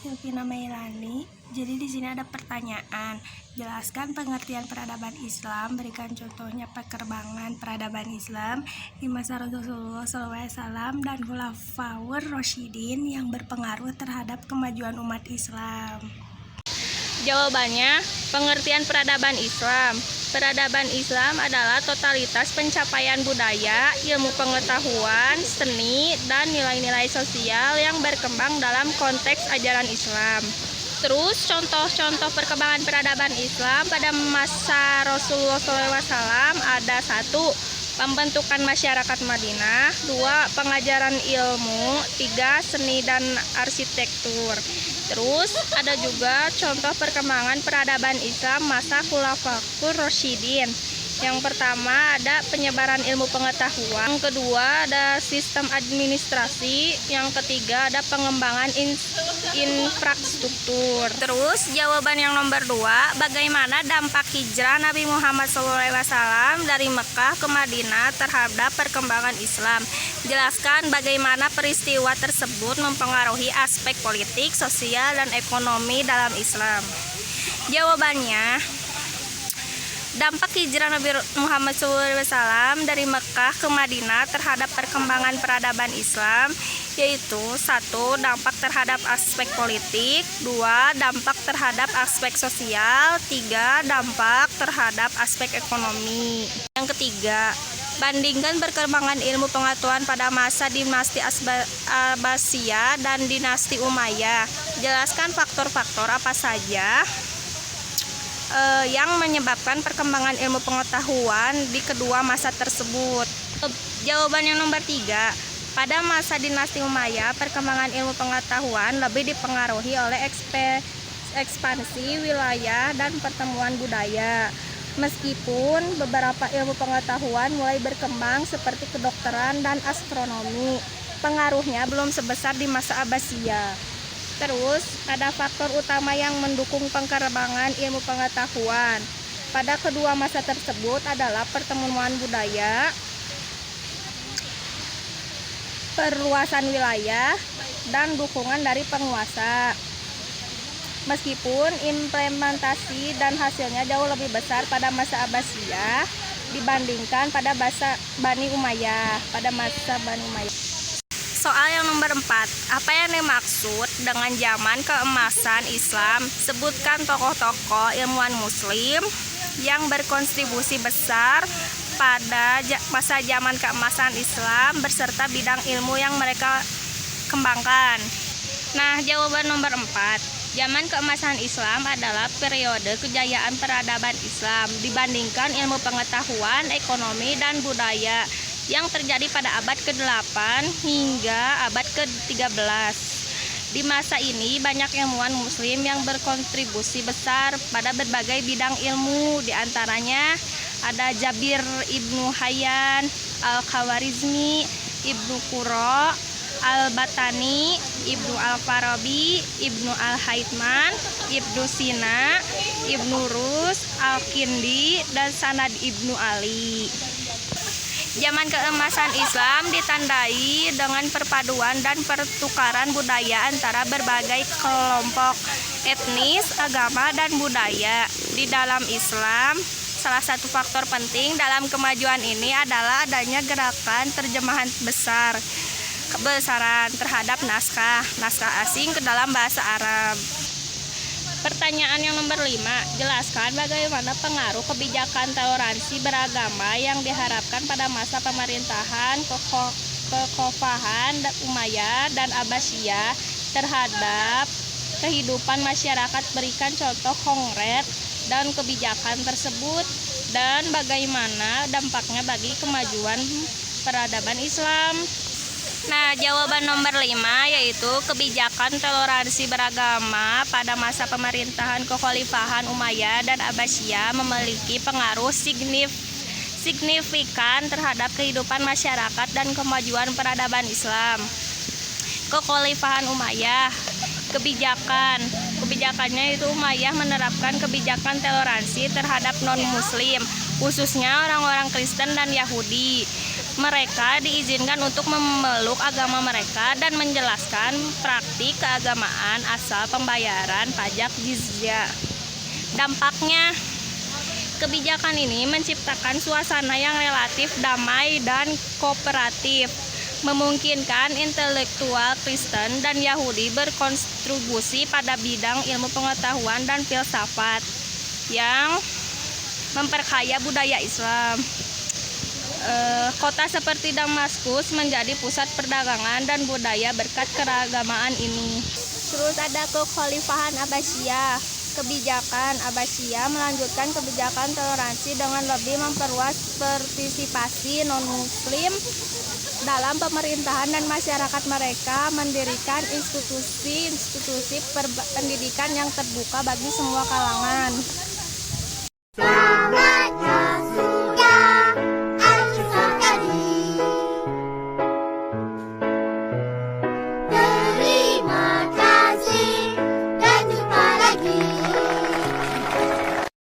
Silvina Meilani. Jadi di sini ada pertanyaan. Jelaskan pengertian peradaban Islam. Berikan contohnya perkembangan peradaban Islam di masa Rasulullah SAW dan Khulafaur Rasyidin yang berpengaruh terhadap kemajuan umat Islam. Jawabannya, pengertian peradaban Islam. Peradaban Islam adalah totalitas pencapaian budaya, ilmu pengetahuan, seni, dan nilai-nilai sosial yang berkembang dalam konteks ajaran Islam. Terus, contoh-contoh perkembangan peradaban Islam pada masa Rasulullah SAW ada 1. Pembentukan masyarakat Madinah, 2. Pengajaran ilmu, 3. Seni dan arsitektur. Terus ada juga contoh perkembangan peradaban Islam masa Khulafaur Rasyidin. Yang pertama ada penyebaran ilmu pengetahuan, yang kedua ada sistem administrasi, yang ketiga ada pengembangan infrastruktur. Terus jawaban yang nomor 2, bagaimana dampak hijrah Nabi Muhammad SAW dari Mekah ke Madinah terhadap perkembangan Islam? Jelaskan bagaimana peristiwa tersebut mempengaruhi aspek politik, sosial, dan ekonomi dalam Islam. Jawabannya, dampak hijrah Nabi Muhammad SAW dari Mekah ke Madinah terhadap perkembangan peradaban Islam yaitu 1. Dampak terhadap aspek politik, 2. Dampak terhadap aspek sosial, 3. Dampak terhadap aspek ekonomi. Yang ketiga, bandingkan perkembangan ilmu pengetahuan pada masa dinasti Abbasiyah dan dinasti Umayyah. Jelaskan faktor-faktor apa saja yang menyebabkan perkembangan ilmu pengetahuan di kedua masa tersebut. Jawaban yang nomor 3, pada masa dinasti Umayyah perkembangan ilmu pengetahuan lebih dipengaruhi oleh ekspansi wilayah dan pertemuan budaya. Meskipun beberapa ilmu pengetahuan mulai berkembang seperti kedokteran dan astronomi, pengaruhnya belum sebesar di masa Abbasiyah. Terus, ada faktor utama yang mendukung perkembangan ilmu pengetahuan pada kedua masa tersebut adalah pertemuan budaya, perluasan wilayah, dan dukungan dari penguasa. Meskipun implementasi dan hasilnya jauh lebih besar pada masa Abbasiyah dibandingkan pada masa Bani Umayyah. Soal yang nomor 4, apa yang dimaksud dengan zaman keemasan Islam? Sebutkan tokoh-tokoh ilmuwan muslim yang berkontribusi besar pada masa zaman keemasan Islam beserta bidang ilmu yang mereka kembangkan. Nah, jawaban nomor 4, zaman keemasan Islam adalah periode kejayaan peradaban Islam dibandingkan ilmu pengetahuan, ekonomi, dan budaya yang terjadi pada abad ke-8 hingga abad ke-13. Di masa ini banyak ilmuwan muslim yang berkontribusi besar pada berbagai bidang ilmu, di antaranya ada Jabir Ibnu Hayyan, Al-Khawarizmi, Ibnu Qurra, Al-Batani, Ibnu Al-Farabi, Ibnu Al-Haitman, Ibnu Sina, Ibnu Rus, Al-Kindi, dan Sanad Ibnu Ali. Zaman keemasan Islam ditandai dengan perpaduan dan pertukaran budaya antara berbagai kelompok etnis, agama, dan budaya. Di dalam Islam, salah satu faktor penting dalam kemajuan ini adalah adanya gerakan terjemahan kebesaran terhadap naskah asing ke dalam bahasa Arab. Pertanyaan yang nomor 5, jelaskan bagaimana pengaruh kebijakan toleransi beragama yang diharapkan pada masa pemerintahan kekhofahan Umayyah dan Abbasiyah terhadap kehidupan masyarakat. Berikan contoh konkret dan kebijakan tersebut dan bagaimana dampaknya bagi kemajuan peradaban Islam. Nah, jawaban nomor 5 yaitu kebijakan toleransi beragama pada masa pemerintahan kekhalifahan Umayyah dan Abbasiyah memiliki pengaruh signifikan terhadap kehidupan masyarakat dan kemajuan peradaban Islam. Kekhalifahan Umayyah, kebijakannya itu Umayyah menerapkan kebijakan toleransi terhadap non-muslim, khususnya orang-orang Kristen dan Yahudi. Mereka diizinkan untuk memeluk agama mereka dan menjelaskan praktik keagamaan asal pembayaran pajak jizya. Dampaknya, kebijakan ini menciptakan suasana yang relatif damai dan kooperatif, memungkinkan intelektual Kristen dan Yahudi berkontribusi pada bidang ilmu pengetahuan dan filsafat yang memperkaya budaya Islam. Kota seperti Damaskus menjadi pusat perdagangan dan budaya berkat keragamaan ini. Terus ada kekhalifahan Abbasiyah. Kebijakan Abbasiyah melanjutkan kebijakan toleransi dengan lebih memperluas partisipasi non-muslim dalam pemerintahan dan masyarakat. Mereka mendirikan institusi pendidikan yang terbuka bagi semua kalangan.